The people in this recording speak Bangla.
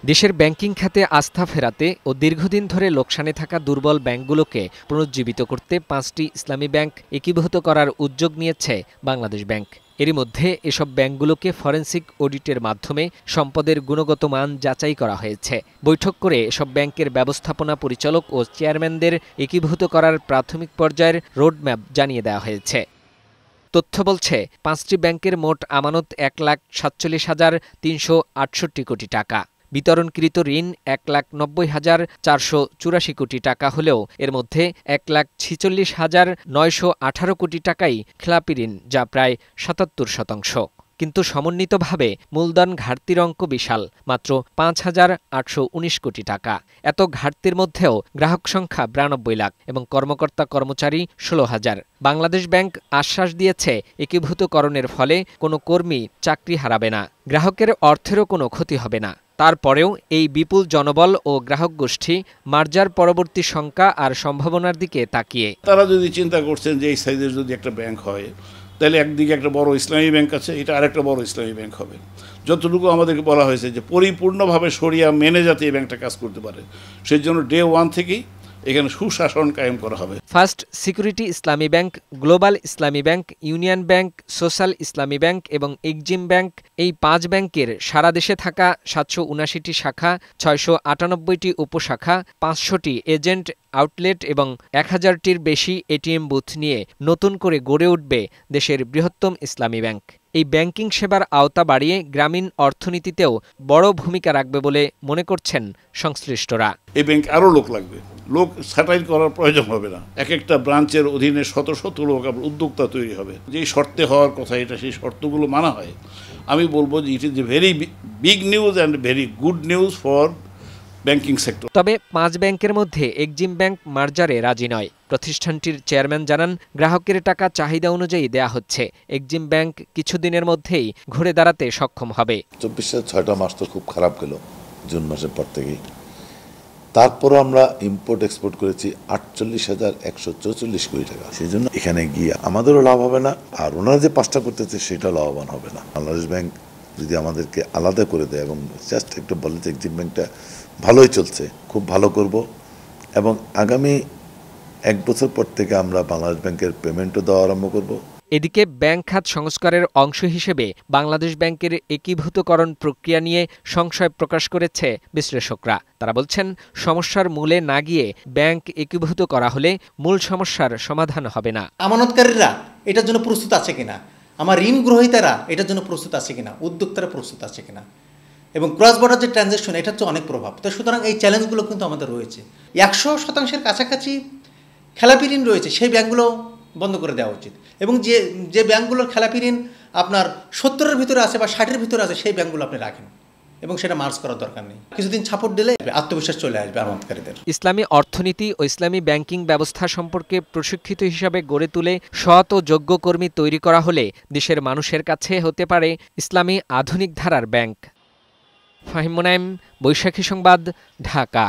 দেশের ব্যাংকিং খাতে আস্থা ফেরাতে ও দীর্ঘদিন ধরে লোকসানে থাকা দুর্বল ব্যাংকগুলোকে পুনরুজ্জীবিত করতে ৫টি ইসলামী ব্যাংক একীভূত করার উদ্যোগ নিয়েছে বাংলাদেশ ব্যাংক। এরই মধ্যে এসব ব্যাংকগুলোকে ফরেনসিক অডিটের মাধ্যমে সম্পদের গুণগত মান যাচাই করা হয়েছে। বৈঠক করে এসব ব্যাংকের ব্যবস্থাপনা পরিচালক ও চেয়ারম্যানদের একীভূত করার প্রাথমিক পর্যায়ের রোডম্যাপ জানিয়ে দেওয়া হয়েছে। তথ্য বলছে, ৫টি ব্যাংকের মোট আমানত ১,৪৭,৩৬৮ কোটি টাকা। বিতরণকৃত ঋণ ১,৯০,৪৮৪ কোটি টাকা হলেও এর মধ্যে ১,৪৬,৯১৮ কোটি টাকাই খেলাপি ঋণ, যা প্রায় ৭৭%। কিন্তু সমন্বিতভাবে মূলধন ঘাটতির অঙ্ক বিশাল, মাত্র ৫,৮১৯ কোটি টাকা। এত ঘাটতির মধ্যেও গ্রাহক সংখ্যা ৯২ লাখ এবং কর্মকর্তা কর্মচারী ১৬,০০০। বাংলাদেশ ব্যাংক আশ্বাস দিয়েছে, একীভূতকরণের ফলে কোনো কর্মী চাকরি হারাবে না, গ্রাহকের অর্থেরও কোনো ক্ষতি হবে না। তারপরেও এই বিপুল জনবল ও গ্রাহক গোষ্ঠী মার্জার পরবর্তী শঙ্কা আর সম্ভাবনার দিকে তাকিয়ে তারা যদি চিন্তা করছেন যে এই সাইজের যদি একটা ব্যাংক হয়, তাহলে একদিকে একটা বড় ইসলামী ব্যাংক আছে, এটা আরেকটা বড় ইসলামী ব্যাংক হবে। যতটুকু আমাদেরকে বলা হয়েছে যে পরিপূর্ণভাবে শরিয়া মেনে যাতে এই ব্যাংকটা কাজ করতে পারে, সেই জন্য ডে 1 থেকেই এখানে সুশাসন কায়েম করা হবে। ফার্স্ট সিকিউরিটি ইসলামী ব্যাংক, গ্লোবাল ইসলামী ব্যাংক, ইউনিয়ন ব্যাংক, সোশ্যাল ইসলামী ব্যাংক এবং এক্সিম ব্যাংক, এই ৫ ব্যাংকের সারা দেশে থাকা ৭৭৯টি শাখা, ৬৯৮টি উপশাখা, ৫০০টি এজেন্ট আউটলেট এবং ১,০০০টির বেশি এটিএম বুথ নিয়ে নতুন করে গড়ে উঠবে দেশের বৃহত্তম ইসলামী ব্যাংক। এই ব্যাংকিং সেবার আওতা বাড়িয়ে গ্রামীণ অর্থনীতিতেও বড় ভূমিকা রাখবে বলে মনে করছেন সংশ্লিষ্টরা। এই ব্যাংক আরও লোক লাগবে, লোক ছাঁটাই করার প্রয়োজন হবে না। এক একটা ব্রাঞ্চের অধীনে শত শত লোক উদ্যোক্তা তৈরি হবে। যেই শর্তে হওয়ার কথা এটা সেই শর্তগুলো মানা হয়, আমি বলবো যে it is a very big news and very good news for banking sector. তবে ৫ ব্যাংকের মধ্যে এক্সিম ব্যাংক মার্জারে রাজি নয়। প্রতিষ্ঠানটির চেয়ারম্যান জানান, গ্রাহকের টাকা চাহিদা অনুযায়ী দেয়া হচ্ছে। এক্সিম ব্যাংক কিছুদিনের মধ্যেই ঘুরে দাঁড়াতে সক্ষম হবে। ২৪ ৬টা মাস তো খুব খারাপ গেল, জুন মাসের পর থেকেই। তারপরও আমরা ইম্পোর্ট এক্সপোর্ট করেছি ৪৮,১৪৪ কোটি টাকা। সেই জন্য এখানে গিয়ে আমাদেরও লাভ হবে না, আর ওনারা যে ৫টা করতেছে সেটাও লাভবান হবে না। বাংলাদেশ ব্যাংক যদি আমাদেরকে আলাদা করে দেয় এবং জাস্ট একটু বলে যে এক্সিম ব্যাংকটা ভালোই চলছে, খুব ভালো করব, এবং আগামী ১ বছর পর থেকে আমরা বাংলাদেশ ব্যাংকের পেমেন্টও দেওয়া আরম্ভ করব। এদিকে ব্যাংক খাত সংস্কারের অংশ হিসেবে বাংলাদেশ ব্যাংকের একীভূতকরণ প্রক্রিয়া নিয়ে সংশয় প্রকাশ করেছে বিশ্লেষকরা। তারা বলছেন, সমস্যার মূলে না গিয়ে ব্যাংক একীভূত করা হলে মূল সমস্যার সমাধান হবে না। আমানতকারীরা এটার জন্য প্রস্তুত আছে কিনা, আমার ঋণ গ্রহীতারা এটার জন্য প্রস্তুত আছে কিনা, উদ্যোক্তারা প্রস্তুত আছে কিনা, এবং ক্রস বর্ডার যে ট্রানজ্যাকশন, এটার তো অনেক প্রভাব। তো সুতরাং এই চ্যালেঞ্জগুলো কিন্তু আমাদের রয়েছে। ১০০% কাছাকাছি খেলাপি ঋণ রয়েছে, সেই ব্যাংকগুলো বন্ধ করে দেওয়া উচিত, এবং যে ব্যাংকগুলোর খেলাপি ঋণ আপনার ৭০-এর ভিতরে আছে বা ৬০-এর ভিতরে আছে, সেই ব্যাংকগুলো আপনি রাখেন এবং সেটা মার্জ করার দরকার নেই। কিছুদিন ছাপোর্ট দিলে আত্মবিশ্বাস চলে আসবে আমানতকারীদের। ইসলামী অর্থনীতি ও ইসলামী ব্যাংকিং ব্যবস্থা সম্পর্কে প্রশিক্ষিত হিসাবে গড়ে তুলে সৎ ও যোগ্য কর্মী তৈরি করা হলে দেশের মানুষের কাছে হতে পারে ইসলামী আধুনিক ধারার ব্যাংক। ফাহিম মুনাইম, বৈশাখী সংবাদ, ঢাকা।